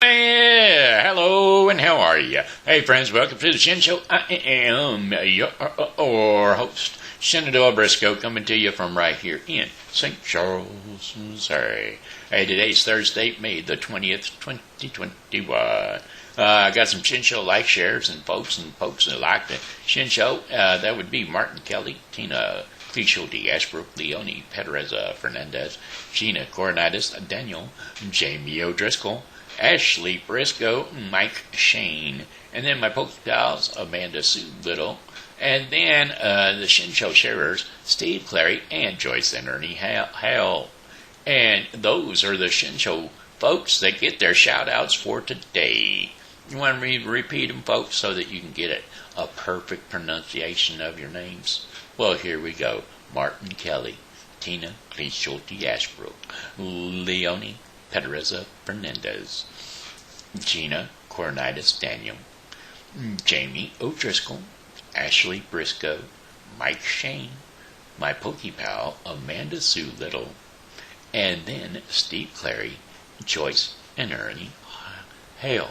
Yeah, hello and how are you? Hey friends, welcome to the Shen Show. I am your host, Shenandoah Briscoe, coming to you from right here in St. Charles, Missouri. Hey, today's Thursday, May the 20th, 2021. I got some Shen Show like shares and folks that like the Shen Show. That would be Martin Kelly, Tina, Kleeschulte, Ashbrook, Leony, Pedraza, Fernandez, Gina, Cornites, Daniel, Jamie O'Driscoll, Ashley Briscoe, Mike Shane, and then my pokey pals, Amanda Sue Little, and then the Shen Show sharers, Steve, Clary, and Joyce and Ernie Hale. And those are the Shen Show folks that get their shout-outs for today. You want me to repeat them, folks, so that you can get a perfect pronunciation of your names? Well, here we go. Martin Kelly, Tina, Kleeschulte, Ashbrook, Leony, Pedraza, Fernandez, Gina, Cornites, Daniel, Jamie O'Driscoll, Ashley Briscoe, Mike Shane, my pokey pal, Amanda Sue Little, and then Steve Clary, Joyce, and Ernie Hale.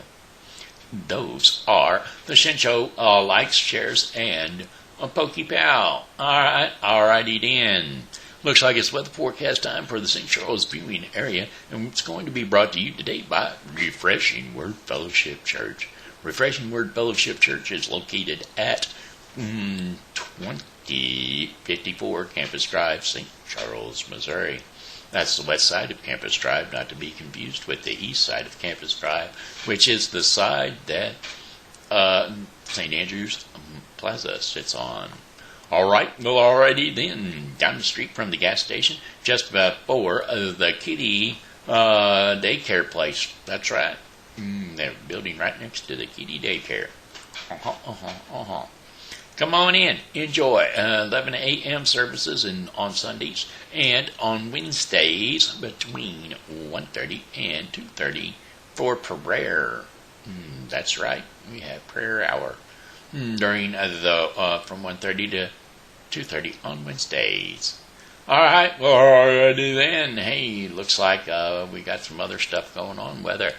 Those are the Shen Show likes, shares, and a pokey pal. Alrighty then. Looks like it's weather forecast time for the St. Charles viewing area, and it's going to be brought to you today by Refreshing Word Fellowship Church. Refreshing Word Fellowship Church is located at 2054 Campus Drive, St. Charles, Missouri. That's the west side of Campus Drive, not to be confused with the east side of Campus Drive, which is the side that St. Andrew's Plaza sits on. Alright, well, alrighty then. Down the street from the gas station, just before the kiddie daycare place. That's right. They're building right next to the kiddie daycare. Come on in. Enjoy. 11 a.m. services on Sundays and on Wednesdays between 1:30 and 2:30 for prayer. That's right. We have prayer hour during from 1:30 to 2:30 on Wednesdays. Alright, alrighty then. Hey, looks like we got some other stuff going on. Weather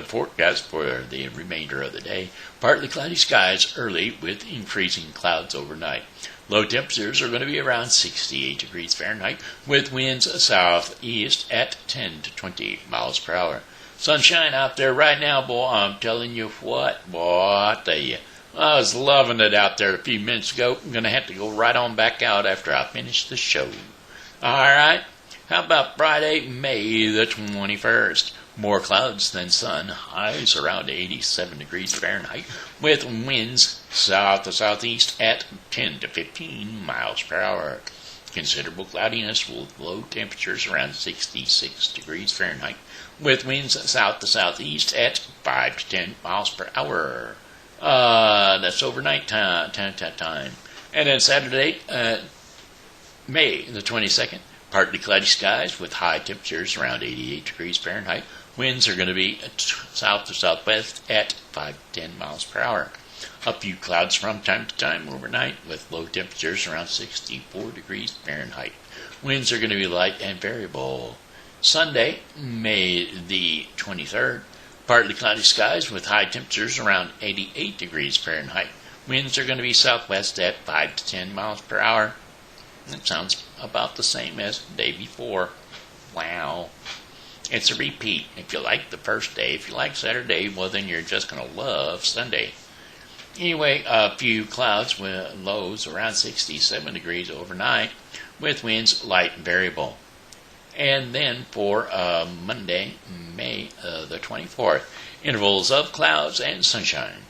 forecast for the remainder of the day. Partly cloudy skies early with increasing clouds overnight. Low temperatures are going to be around 68 degrees Fahrenheit with winds southeast at 10 to 20 miles per hour. Sunshine out there right now, boy. I'm telling you what, boy, I tell you. I was loving it out there a few minutes ago. I'm going to have to go right on back out after I finish the show. Alright, how about Friday, May the 21st? More clouds than sun, highs around 87 degrees Fahrenheit, with winds south to southeast at 10 to 15 miles per hour. Considerable cloudiness with low temperatures around 66 degrees Fahrenheit, with winds south to southeast at 5 to 10 miles per hour. That's overnight time. And then Saturday, May the 22nd, partly cloudy skies with high temperatures around 88 degrees Fahrenheit. Winds are going to be south to southwest at 5 to 10 miles per hour. A few clouds from time to time overnight with low temperatures around 64 degrees Fahrenheit. Winds are going to be light and variable. Sunday, May the 23rd, partly cloudy skies with high temperatures around 88 degrees Fahrenheit. Winds are going to be southwest at 5 to 10 miles per hour. That sounds about the same as the day before. Wow. It's a repeat. If you like the first day, if you like Saturday, well then you're just going to love Sunday. Anyway, a few clouds with lows around 67 degrees overnight with winds light and variable. And then for Monday, May the 24th, intervals of clouds and sunshine.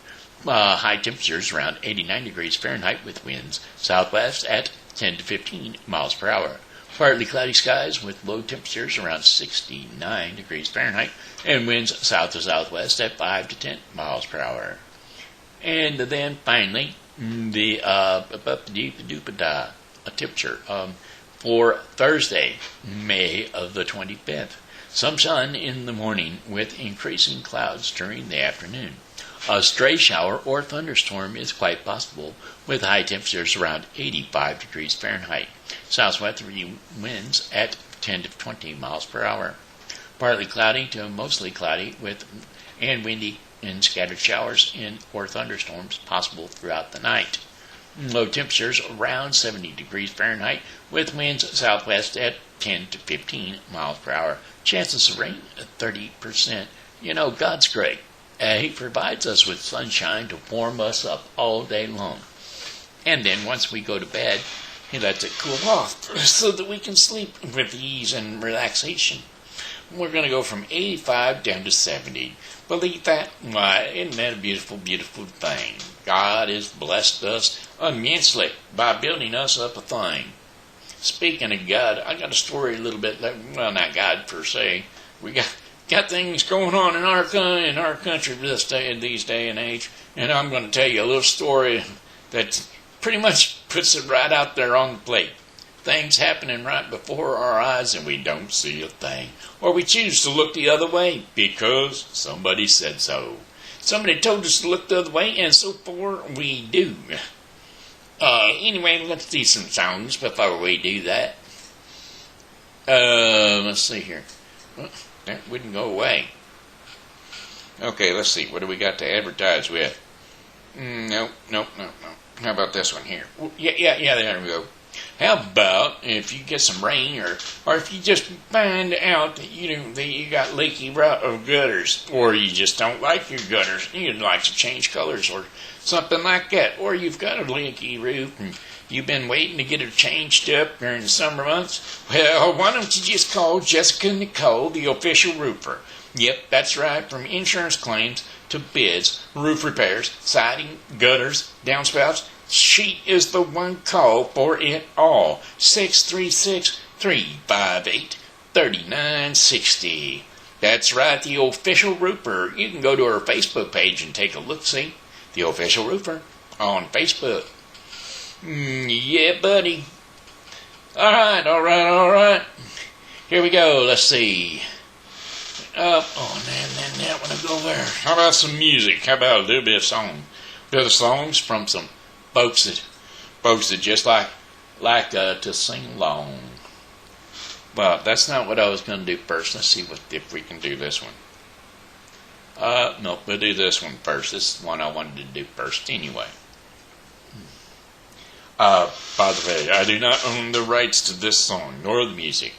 High temperatures around 89 degrees Fahrenheit with winds southwest at 10 to 15 miles per hour. Partly cloudy skies with low temperatures around 69 degrees Fahrenheit and winds south to southwest at 5 to 10 miles per hour. And then finally, the temperature for Thursday, May of the 25th. Some sun in the morning with increasing clouds during the afternoon. A stray shower or thunderstorm is quite possible with high temperatures around 85 degrees Fahrenheit. Southwesterly winds at 10 to 20 miles per hour. Partly cloudy to mostly cloudy with and windy, and scattered showers or thunderstorms possible throughout the night. Low temperatures around 70 degrees Fahrenheit, with winds southwest at 10 to 15 miles per hour. Chances of rain at 30%. You know, God's great. He provides us with sunshine to warm us up all day long. And then once we go to bed, He lets it cool off so that we can sleep with ease and relaxation. We're going to go from 85 down to 70. Believe that? Why, isn't that a beautiful, beautiful thing? God has blessed us immensely by building us up a thing. Speaking of God, I got a story a little bit, well, not God per se. We got things going on in our country these day and age, and I'm going to tell you a little story that pretty much puts it right out there on the plate. Things happening right before our eyes and we don't see a thing. Or we choose to look the other way because somebody said so. Somebody told us to look the other way, and so far we do. Anyway, let's do some songs before we do that. Let's see here. Well, that wouldn't go away. Okay, let's see. What do we got to advertise with? Nope. How about this one here? Yeah, there we go. How about if you get some rain, or if you just find out that you got leaky gutters, or you just don't like your gutters, you'd like to change colors, or something like that, or you've got a leaky roof and you've been waiting to get it changed up during the summer months. Well, why don't you just call Jessica Nicole, the official roofer? Yep, that's right. From insurance claims to bids, roof repairs, siding, gutters, downspouts, she is the one call for it all. 636-358-3960. That's right, the official roofer. You can go to her Facebook page and take a look-see. The official roofer on Facebook. Yeah, buddy. All right. Here we go. Let's see. Now when I go there. How about some music? How about a little bit of song? A bit of songs from some folks that just like to sing along. Well, that's not what I was going to do first. Let's see if we can do this one. No, we'll do this one first. This is the one I wanted to do first anyway. By the way, I do not own the rights to this song, nor the music.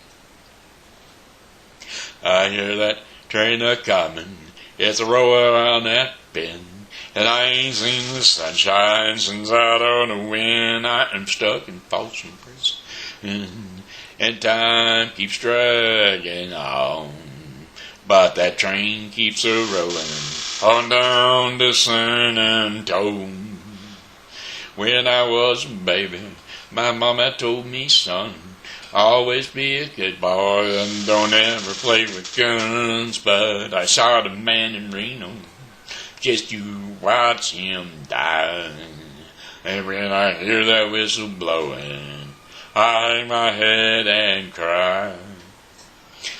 I hear that train a-comin', it's a roll around that bend, and I ain't seen the sunshine since I don't know when. I am stuck in Folsom Prison, and time keeps dragging on, but that train keeps a-rollin' on down to San Antone. When I was a baby, my mama told me, son, always be a good boy and don't ever play with guns. But I shot a man in Reno, just you watch him die. And when I hear that whistle blowing, I hang my head and cry.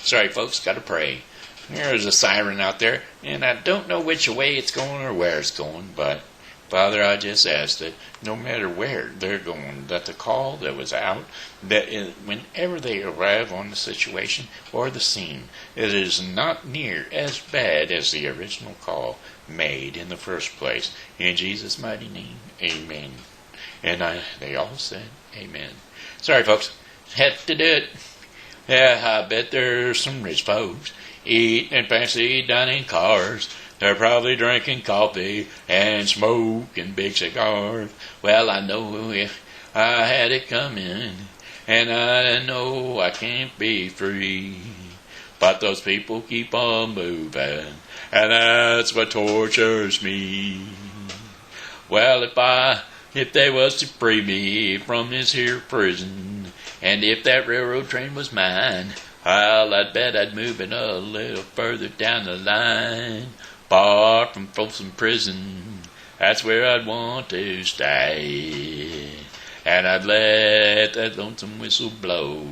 Sorry, folks, gotta pray. There's a siren out there, and I don't know which way it's going or where it's going, but Father, I just ask that no matter where they're going, that the call that was out, that whenever they arrive on the situation or the scene, it is not near as bad as the original call made in the first place. In Jesus' mighty name, amen. And they all said amen. Sorry, folks. Had to do it. Yeah, I bet there's some rich folks eating fancy dining cars. They're probably drinking coffee and smoking big cigars. Well, I know if I had it coming, and I know I can't be free. But those people keep on moving, and that's what tortures me. Well, if they was to free me from this here prison, and if that railroad train was mine, well, I'd bet I'd move it a little further down the line. Far from Folsom Prison, that's where I'd want to stay. And I'd let that lonesome whistle blow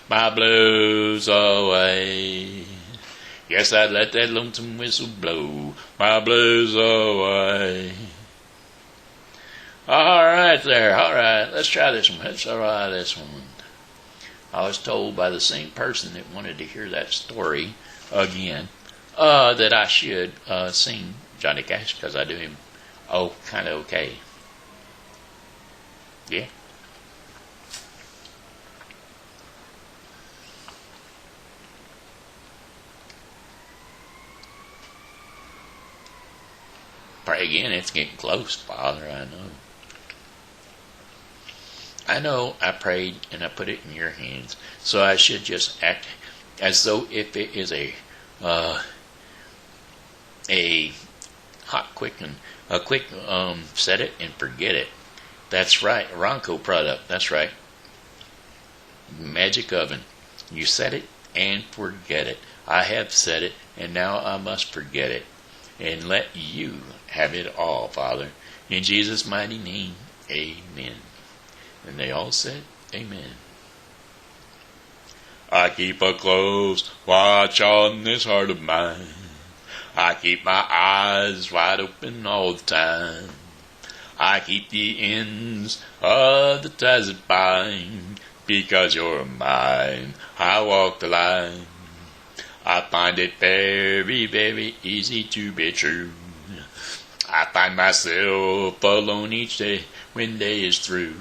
my blues away. Yes, I'd let that lonesome whistle blow my blues away. All right, let's try this one. Let's try this one. I was told by the same person that wanted to hear that story again. that I should sing Johnny Cash because I do him kind of okay. Yeah. Pray again, it's getting close, Father, I know. I know I prayed and I put it in your hands, so I should just act as though if it is a quick set it and forget it. That's right, Ronco product, that's right. Magic oven. You set it and forget it. I have said it, and now I must forget it. And let you have it all, Father. In Jesus' mighty name, amen. And they all said, amen. I keep a close watch on this heart of mine. I keep my eyes wide open all the time. I keep the ends of the ties that bind. Because you're mine, I walk the line. I find it very, very easy to be true. I find myself alone each day when day is through.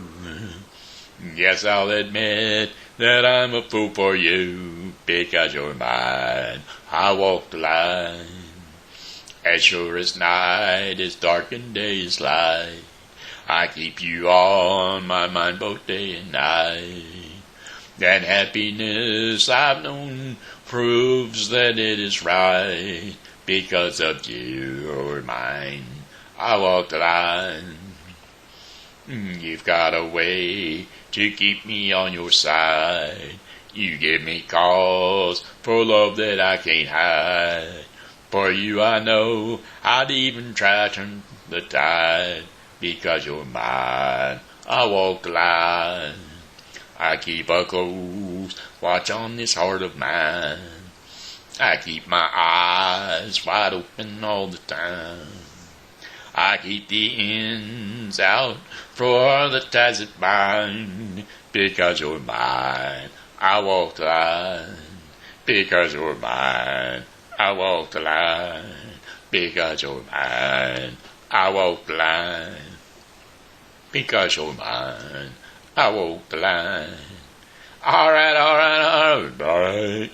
Yes, I'll admit that I'm a fool for you. Because you're mine, I walk the line. As sure as night is dark and day is light, I keep you on my mind both day and night. And happiness I've known proves that it is right. Because of you or mine, I walk the line. You've got a way to keep me on your side. You give me cause for love that I can't hide. For you I know I'd even try to turn the tide. Because you're mine, I walk the line. I keep a close watch on this heart of mine. I keep my eyes wide open all the time. I keep the ends out for the ties that bind. Because you're mine, I walk the line. Because you're mine, I walk the line. Because you're mine, I walk the line. Because you're mine, I walk the line. All right.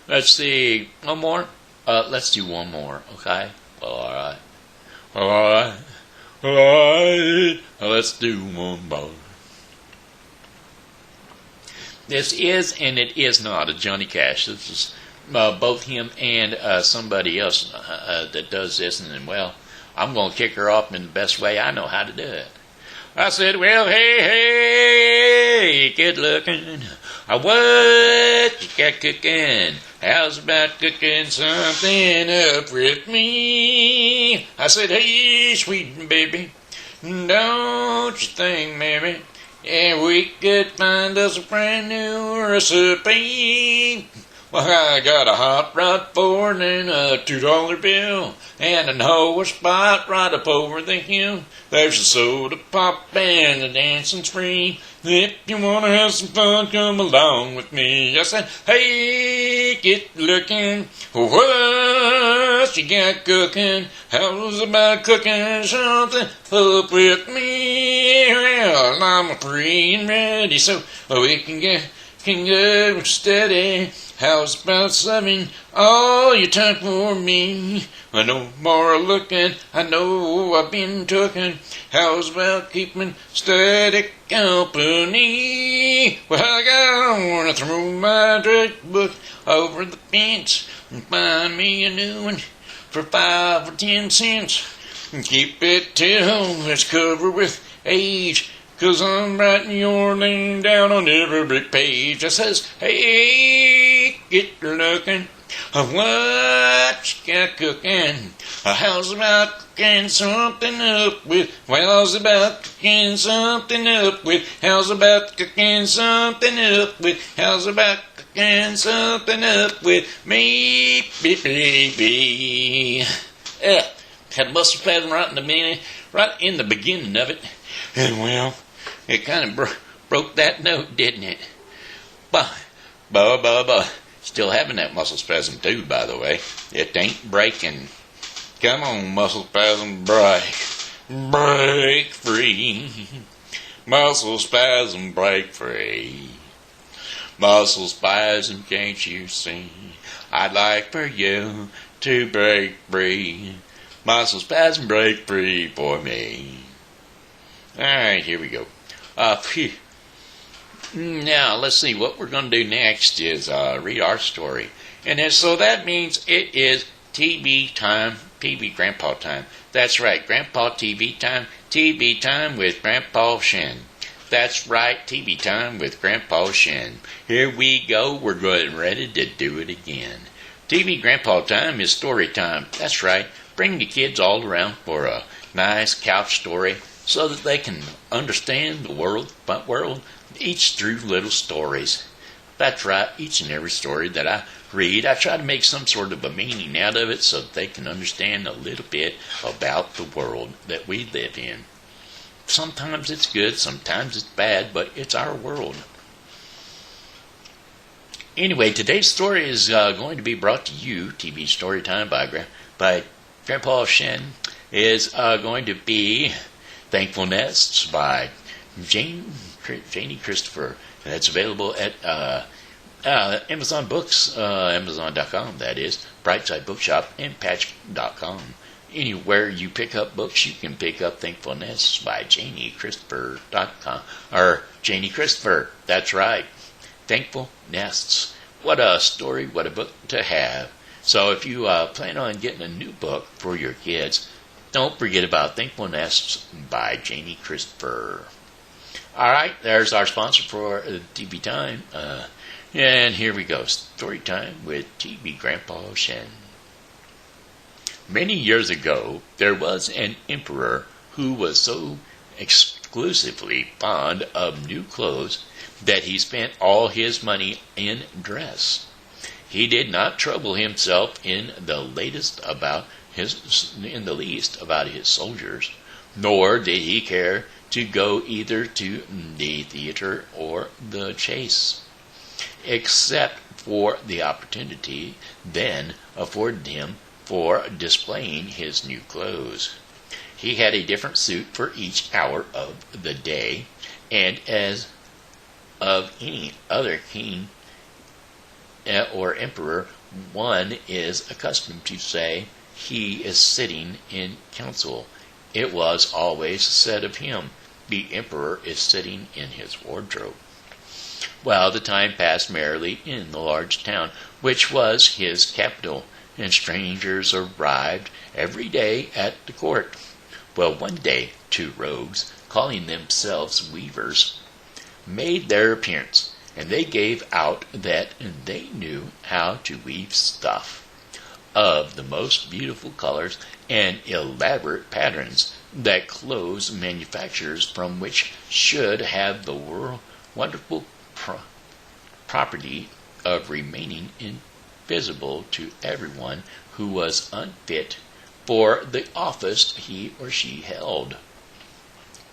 Let's see. One more? Let's do one more, okay? All right. Let's do one more. This is and it is not a Johnny Cash. This is both him and somebody else that does this. And then, well, I'm going to kick her off in the best way I know how to do it. I said, well, hey, good looking. What you got cooking? How's about cooking something up with me? I said, hey, sweet baby, don't you think, maybe, yeah, we could find us a brand new recipe? Well, I got a hot rod for and a $2 bill, and an horse spot right up over the hill. There's a soda pop and a dancing spree. If you want to have some fun, come along with me. I said, hey, get looking. What you got cooking? How's about cooking something up with me? Well, I'm free and ready, so we can go steady. How's about serving all your time for me? No more looking, I know I've been talking. How's about keeping steady company? Well, I wanna throw my drug book over the fence and find me a new one for 5 or 10 cents. And keep it till it's covered with age. 'Cause I'm writing your name down on every brick page that says, hey, get looking. What you got cooking? How's about cooking something up with? Well, how's about cooking something up with? How's about cooking something up with? How's about cooking something up with me, baby? Yeah, had mustard pattern right in the beginning of it. And well, it kind of broke that note, didn't it? Ba, Still having that muscle spasm too, by the way. It ain't breaking. Come on, muscle spasm, break. Break free. Muscle spasm, break free. Muscle spasm, can't you see? I'd like for you to break free. Muscle spasm, break free for me. Alright, here we go. Now, let's see. What we're going to do next is read our story. And then, so that means it is TV time, TV Grandpa time. That's right, Grandpa TV time with Grandpa Shen. That's right, TV time with Grandpa Shen. Here we go, we're getting ready to do it again. TV Grandpa time is story time. That's right, bring the kids all around for a nice couch story so that they can understand the world, each through little stories. That's right, each and every story that I read, I try to make some sort of a meaning out of it so that they can understand a little bit about the world that we live in. Sometimes it's good, sometimes it's bad, but it's our world. Anyway, today's story is going to be brought to you, TV Story Time by Grandpa Shen, is going to be Thankful Nests by Janie Christopher. And it's available at Amazon Books, Amazon.com, that is, Brightside Bookshop, and Patch.com. Anywhere you pick up books, you can pick up Thankful Nests by JanieChristopher.com, or Janie Christopher, that's right. Thankful Nests. What a story, what a book to have. So if you plan on getting a new book for your kids, don't forget about Thankful Nests by Janie Christopher. Alright, there's our sponsor for TV Time. And here we go. Story time with TV Grandpa Shen. Many years ago, there was an emperor who was so exclusively fond of new clothes that he spent all his money in dress. He did not trouble himself in the least about his soldiers, nor did he care to go either to the theater or the chase, except for the opportunity then afforded him for displaying his new clothes. He had a different suit for each hour of the day, and as of any other king or emperor, one is accustomed to say, he is sitting in council. It was always said of him, the emperor is sitting in his wardrobe. Well, the time passed merrily in the large town, which was his capital, and strangers arrived every day at the court. Well, one day, 2 rogues, calling themselves weavers, made their appearance, and they gave out that they knew how to weave stuff of the most beautiful colors and elaborate patterns that clothes manufacturers from which should have the wonderful property of remaining invisible to everyone who was unfit for the office he or she held,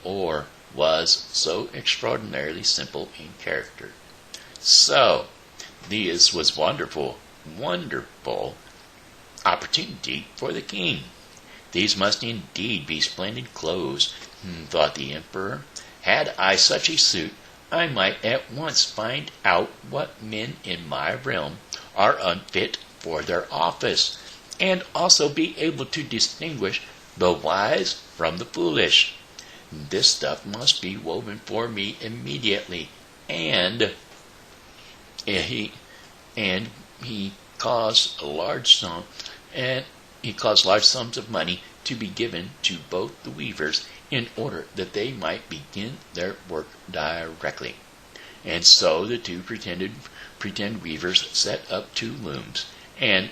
or was so extraordinarily simple in character. So, this was wonderful opportunity for the king. These must indeed be splendid clothes, thought the emperor. Had I such a suit, I might at once find out what men in my realm are unfit for their office, and also be able to distinguish the wise from the foolish. This stuff must be woven for me immediately, and he caused large sums of money to be given to both the weavers in order that they might begin their work directly. And so the 2 pretend weavers set up 2 looms, and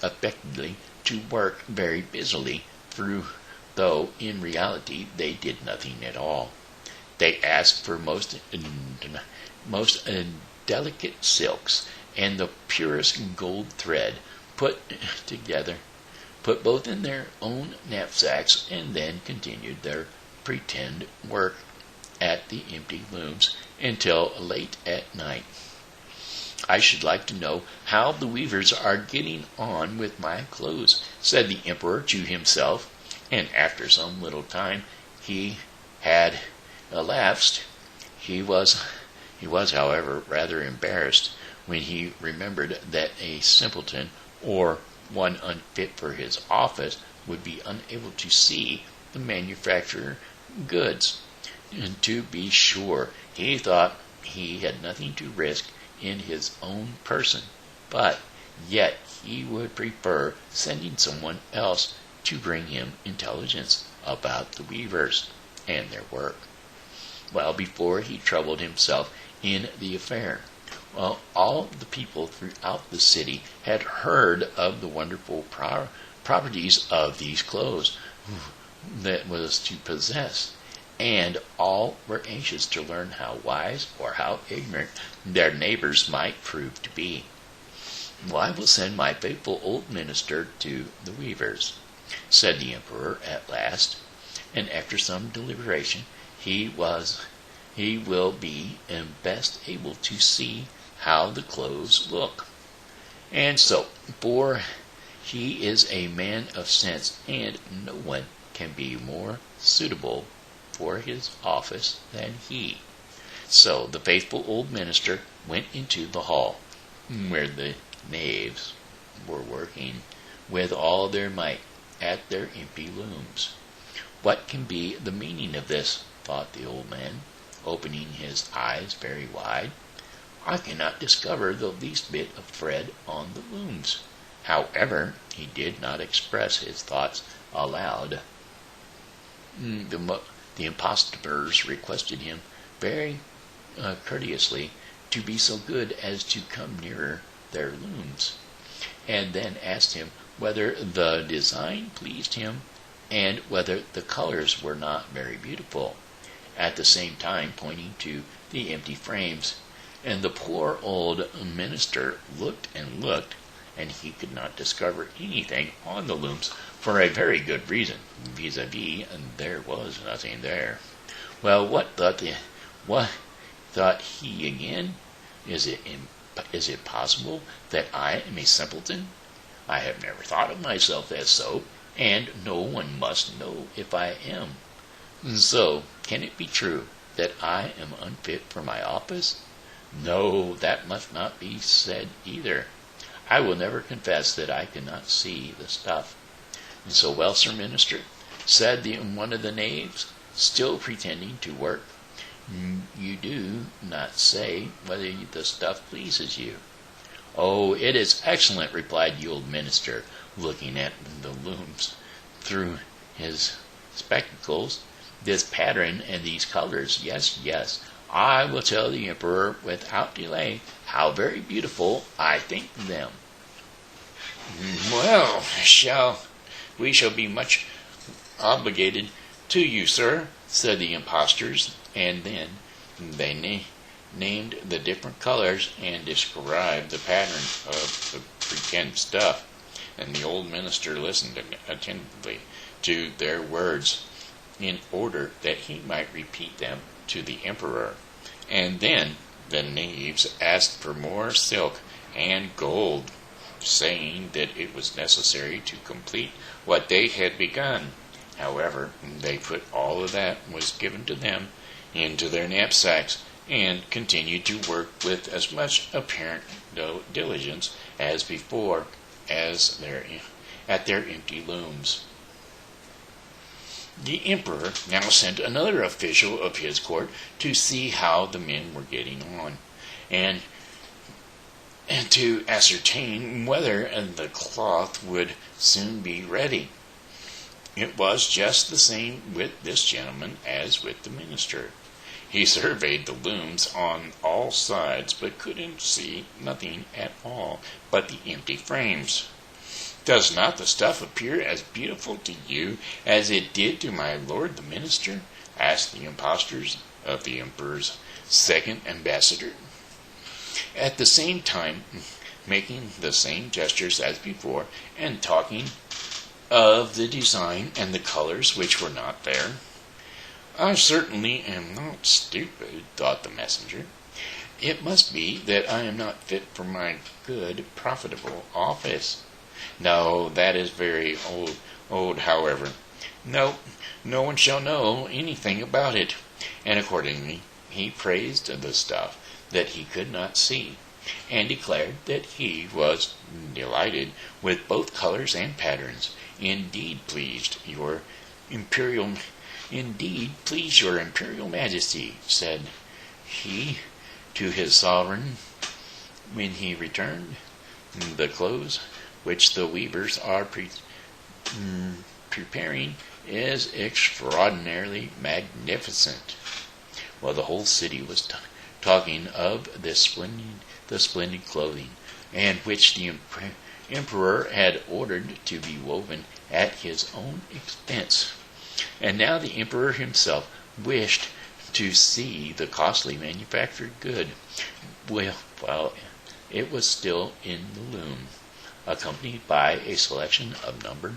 affectedly to work very busily through, though in reality they did nothing at all. They asked for most delicate silks and the purest gold thread, put both in their own knapsacks, and then continued their pretend work at the empty looms until late at night. I should like to know how the weavers are getting on with my clothes, said the emperor to himself, and after some little time he had elapsed, he was, however, rather embarrassed when he remembered that a simpleton, or one unfit for his office, would be unable to see the manufactured goods. And to be sure, he thought he had nothing to risk in his own person, but yet he would prefer sending someone else to bring him intelligence about the weavers and their work. Well, before he troubled himself in the affair, well, all the people throughout the city had heard of the wonderful properties of these clothes that was to possess, and all were anxious to learn how wise or how ignorant their neighbors might prove to be. Well, I will send my faithful old minister to the weavers, said the emperor at last, and after some deliberation he will be best able to see how the clothes look. And so, for he is a man of sense, and no one can be more suitable for his office than he. So the faithful old minister went into the hall, where the knaves were working with all their might at their empty looms. What can be the meaning of this? Thought the old man, opening his eyes very wide. I cannot discover the least bit of thread on the looms. However, he did not express his thoughts aloud. The impostors requested him very courteously to be so good as to come nearer their looms, and then asked him whether the design pleased him and whether the colors were not very beautiful, at the same time pointing to the empty frames. And the poor old minister looked and looked, and he could not discover anything on the looms, for a very good reason, vis-a-vis, and there was nothing there. Well, what thought he again? Is it possible that I am a simpleton? I have never thought of myself as so, and no one must know if I am. So, can it be true that I am unfit for my office? No, that must not be said either. I will never confess that I cannot see the stuff. And so, well, Sir Minister, said one of the knaves, still pretending to work, you do not say whether the stuff pleases you. Oh, it is excellent, replied the old minister, looking at the looms through his spectacles. This pattern and these colors, yes, I will tell the emperor without delay how very beautiful I think them. Well, we shall be much obligated to you, sir, said the impostors, and then they named the different colors and described the pattern of the pretend stuff, and the old minister listened attentively to their words in order that he might repeat them to the emperor. And then the knaves asked for more silk and gold, saying that it was necessary to complete what they had begun. However, they put all of that was given to them into their knapsacks and continued to work with as much apparent diligence as before at their empty looms. The emperor now sent another official of his court to see how the men were getting on, and to ascertain whether the cloth would soon be ready. It was just the same with this gentleman as with the minister. He surveyed the looms on all sides, but couldn't see nothing at all but the empty frames. Does not the stuff appear as beautiful to you as it did to my lord the minister? Asked the impostors of the emperor's second ambassador, at the same time making the same gestures as before, and talking of the design and the colors which were not there. I certainly am not stupid, thought the messenger, It must be that I am not fit for my good, profitable office. No, that is very old, however. No, no one shall know anything about it. And accordingly, he praised the stuff that he could not see, and declared that he was delighted with both colors and patterns. Indeed pleased your imperial majesty, said he to his sovereign when he returned. The clothes which the weavers are preparing is extraordinarily magnificent. Well, the whole city was talking of the splendid clothing, and which the emperor had ordered to be woven at his own expense. And now the emperor himself wished to see the costly manufactured good. Well, it was still in the loom, accompanied by a selection of number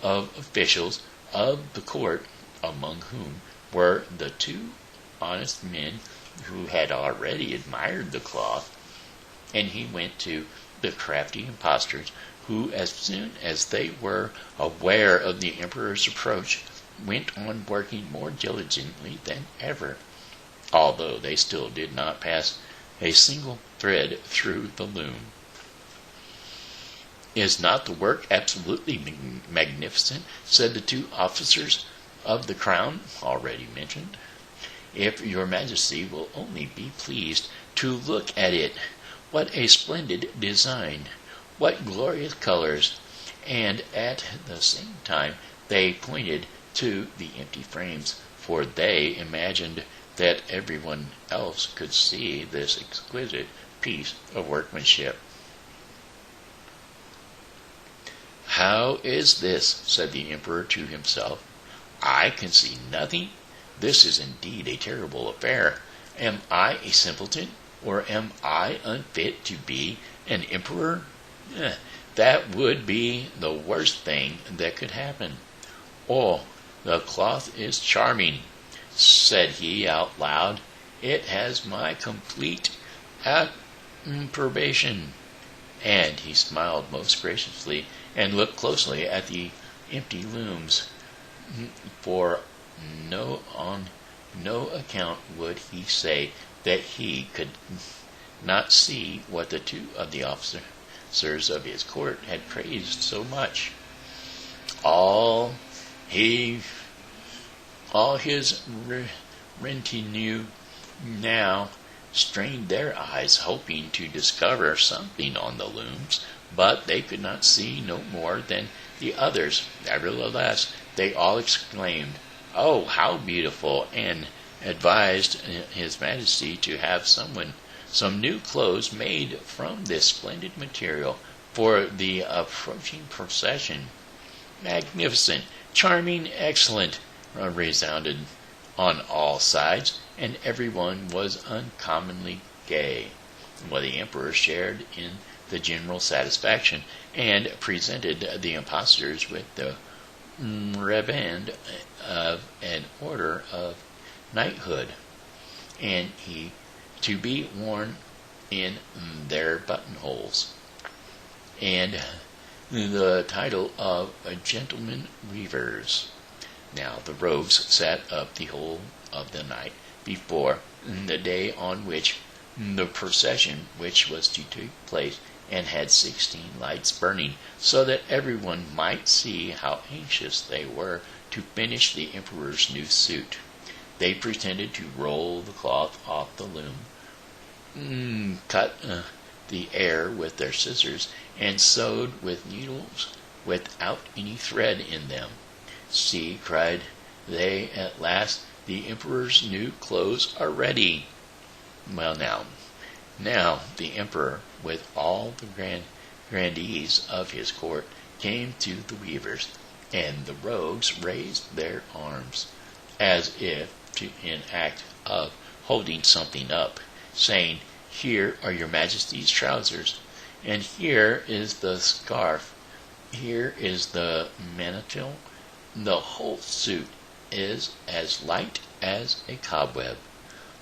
of officials of the court, among whom were the two honest men who had already admired the cloth. And he went to the crafty impostors, who, as soon as they were aware of the emperor's approach, went on working more diligently than ever, although they still did not pass a single thread through the loom. Is not the work absolutely magnificent? Said the two officers of the crown already mentioned. If your majesty will only be pleased to look at it, what a splendid design, what glorious colors! And at the same time they pointed to the empty frames, for they imagined that everyone else could see this exquisite piece of workmanship. How is this? Said the emperor to himself. I can see nothing. This is indeed a terrible affair. Am I a simpleton, or am I unfit to be an emperor? That would be the worst thing that could happen. Oh, the cloth is charming, said he out loud. It has my complete approbation. And he smiled most graciously and looked closely at the empty looms, for on no account would he say that he could not see what the two of the officers of his court had praised so much. All his retinue now strained their eyes, hoping to discover something on the looms, but they could not see no more than the others. Nevertheless, they all exclaimed, "Oh, how beautiful!" and advised his majesty to have some new clothes made from this splendid material for the approaching procession. Magnificent, charming, excellent, resounded on all sides, and everyone was uncommonly gay. Well, the emperor shared in the general satisfaction, and presented the impostors with the riband of an order of knighthood, and he to be worn in their buttonholes, and the title of gentlemen weavers. Now the rogues sat up the whole of the night before the day on which the procession which was to take place, and had 16 lights burning, so that everyone might see how anxious they were to finish the emperor's new suit. They pretended to roll the cloth off the loom, cut the air with their scissors, and sewed with needles without any thread in them. "See," cried they at last, "the emperor's new clothes are ready." Well, now the emperor, with all the grandees of his court, came to the weavers, and the rogues raised their arms, as if in act of holding something up, saying, "Here are your majesty's trousers, and here is the scarf, here is the mantle. The whole suit is as light as a cobweb.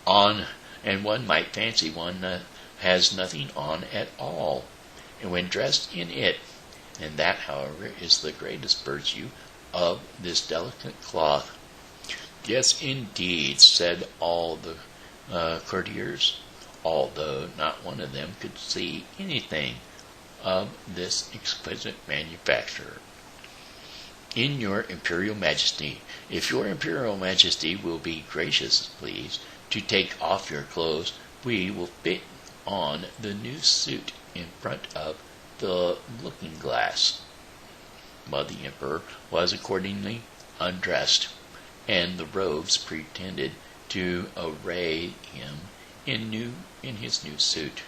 On and one might fancy one has nothing on at all, and when dressed in it. And that, however, is the greatest virtue of this delicate cloth. Yes, indeed, said all the courtiers, although not one of them could see anything of this exquisite manufacture. In your Imperial Majesty, if your Imperial Majesty will be gracious, please, to take off your clothes, we will fit on the new suit in front of the looking-glass. But the Emperor was accordingly undressed, and the robes pretended to array him in his new suit,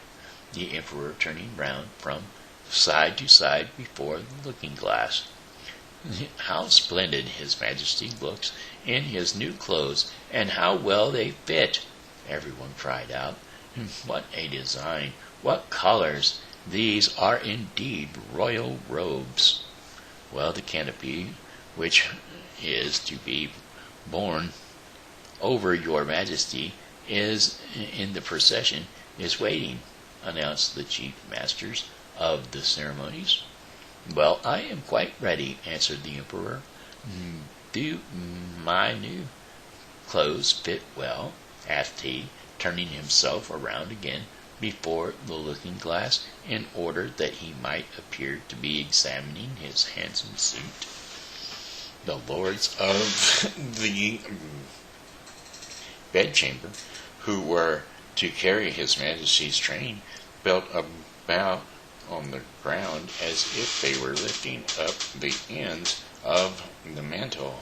the Emperor turning round from side to side before the looking-glass. How splendid His Majesty looks in his new clothes, and how well they fit! Everyone cried out. What a design! What colors! These are indeed royal robes. Well, the canopy, which is to be borne over your Majesty, is in the procession, is waiting, announced the chief masters of the ceremonies. Well, I am quite ready, answered the Emperor. Do my new clothes fit well? Asked he, turning himself around again before the looking-glass in order that he might appear to be examining his handsome suit. The lords of the bedchamber, who were to carry His Majesty's train, felt about on the ground as if they were lifting up the ends of the mantle,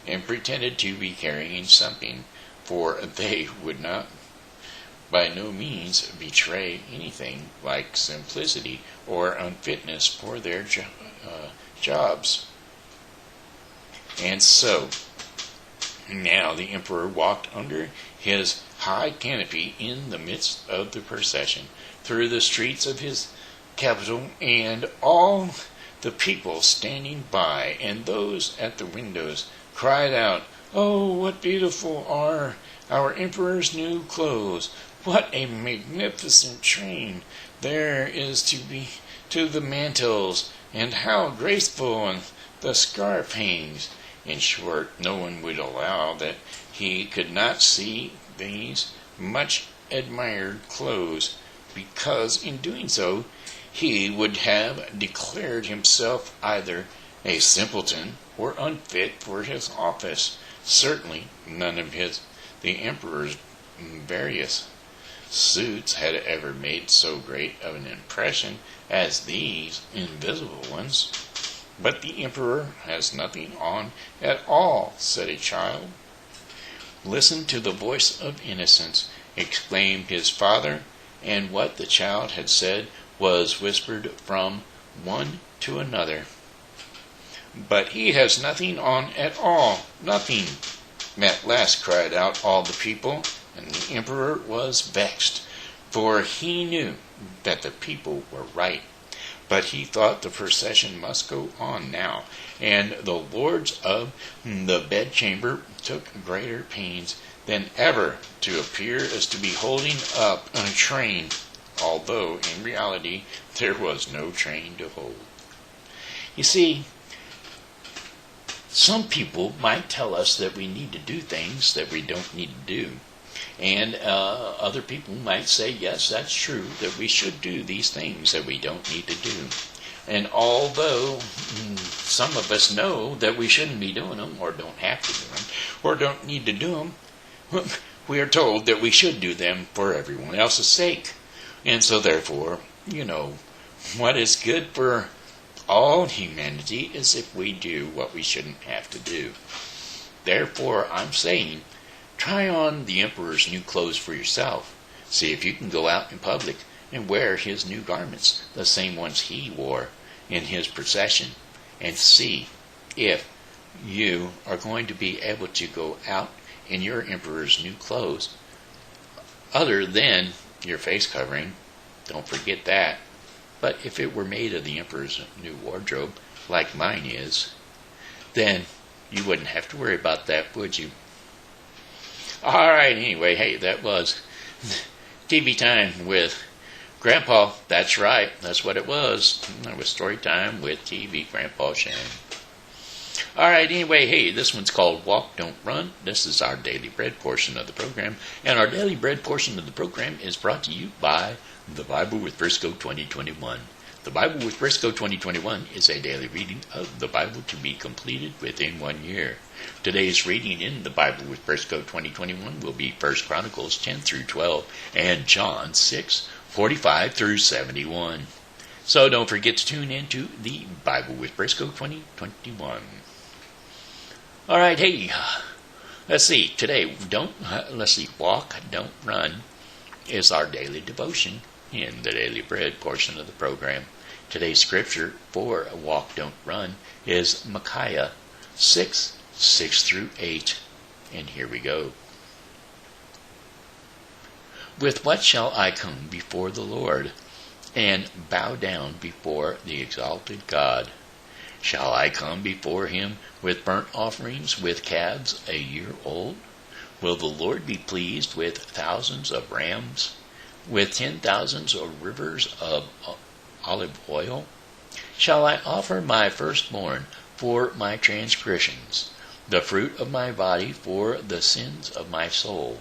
and pretended to be carrying something, for they would not by no means betray anything like simplicity or unfitness for their jobs. And so, now the Emperor walked under his high canopy in the midst of the procession, through the streets of his capital, and all the people standing by and those at the windows cried out, "Oh, what beautiful are our Emperor's new clothes! What a magnificent train there is to the mantles, and how graceful the scarf hangs!" In short, no one would allow that he could not see these much admired clothes, because in doing so he would have declared himself either a simpleton or unfit for his office. Certainly none of the Emperor's various suits had ever made so great of an impression as these invisible ones. "But the Emperor has nothing on at all," said a child. "Listen to the voice of innocence," exclaimed his father, and what the child had said was whispered from one to another. "But he has nothing on at all, nothing," at last cried out all the people, and the Emperor was vexed, for he knew that the people were right. But he thought the procession must go on now, and the lords of the bedchamber took greater pains than ever to appear as to be holding up a train, although in reality there was no train to hold. You see, some people might tell us that we need to do things that we don't need to do. And other people might say, yes, that's true, that we should do these things that we don't need to do. And although some of us know that we shouldn't be doing them, or don't have to do them, or don't need to do them, we are told that we should do them for everyone else's sake. And so therefore, what is good for all humanity is if we do what we shouldn't have to do. Therefore, I'm saying, try on the Emperor's new clothes for yourself. See if you can go out in public and wear his new garments, the same ones he wore in his procession, and see if you are going to be able to go out in your Emperor's new clothes, other than your face covering. Don't forget that. But if it were made of the Emperor's new wardrobe, like mine is, then you wouldn't have to worry about that, would you? All right, anyway, hey, that was TV time with Grandpa. That's right. That's what it was. It was story time with TV Grandpa Shen. All right, anyway, hey, this one's called Walk, Don't Run. This is our Daily Bread portion of the program. And our Daily Bread portion of the program is brought to you by The Bible with Briscoe 2021. The Bible with Briscoe 2021 is a daily reading of the Bible to be completed within 1 year. Today's reading in the Bible with Briscoe 2021 will be 1 Chronicles 10 through 12 and John 6, 45 through 71. So don't forget to tune in to the Bible with Briscoe 2021. All right, hey, let's see. Today, walk, don't run is our daily devotion in the Daily Bread portion of the program. Today's scripture for Walk, Don't Run is Micaiah 6, 6 through 8. And here we go. With what shall I come before the Lord, and bow down before the exalted God? Shall I come before him with burnt offerings, with calves a year old? Will the Lord be pleased with thousands of rams, with 10,000s of rivers of olive oil? Shall I offer my firstborn for my transgressions, the fruit of my body for the sins of my soul?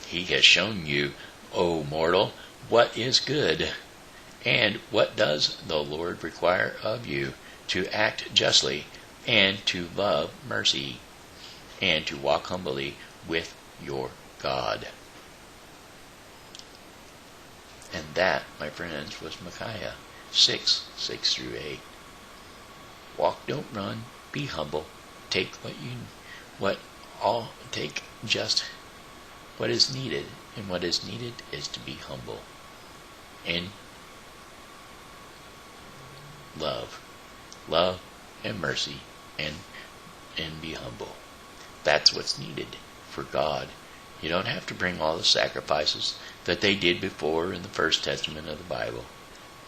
He has shown you, O mortal, what is good. And what does the Lord require of you? To act justly, and to love mercy, and to walk humbly with your God. And that, my friends, was Micaiah 6, 6 through 8. Walk, don't run, be humble. Take take just what is needed, and what is needed is to be humble and love and mercy, and be humble. That's what's needed for God. You don't have to bring all the sacrifices that they did before in the First Testament of the Bible,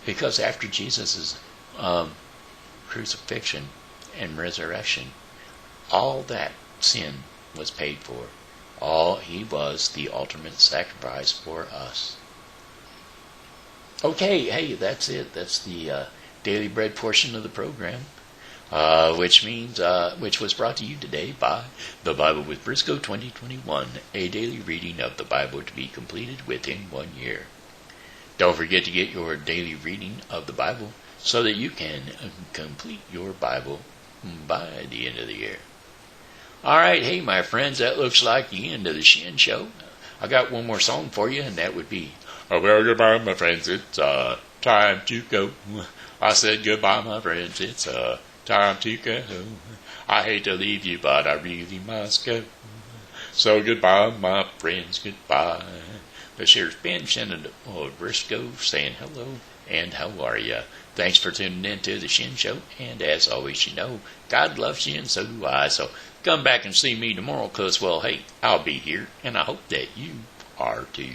because after Jesus' crucifixion and resurrection, all that sin was paid for. He was the ultimate sacrifice for us. Okay, hey, that's it. That's the Daily Bread portion of the program, which was brought to you today by The Bible with Briscoe 2021, a daily reading of the Bible to be completed within 1 year. Don't forget to get your daily reading of the Bible so that you can complete your Bible by the end of the year. All right, hey, my friends, that looks like the end of the Shen Show. I got one more song for you, and that would be, well, goodbye, my friends. It's time to go. I said goodbye, my friends. It's time to go. I hate to leave you, but I really must go. So goodbye, my friends, goodbye. This here's Ben Shen Briscoe saying hello and how are ya? Thanks for tuning in to the Shen Show. And as always, you know, God loves you and so do I. So come back and see me tomorrow because, well, hey, I'll be here and I hope that you are too.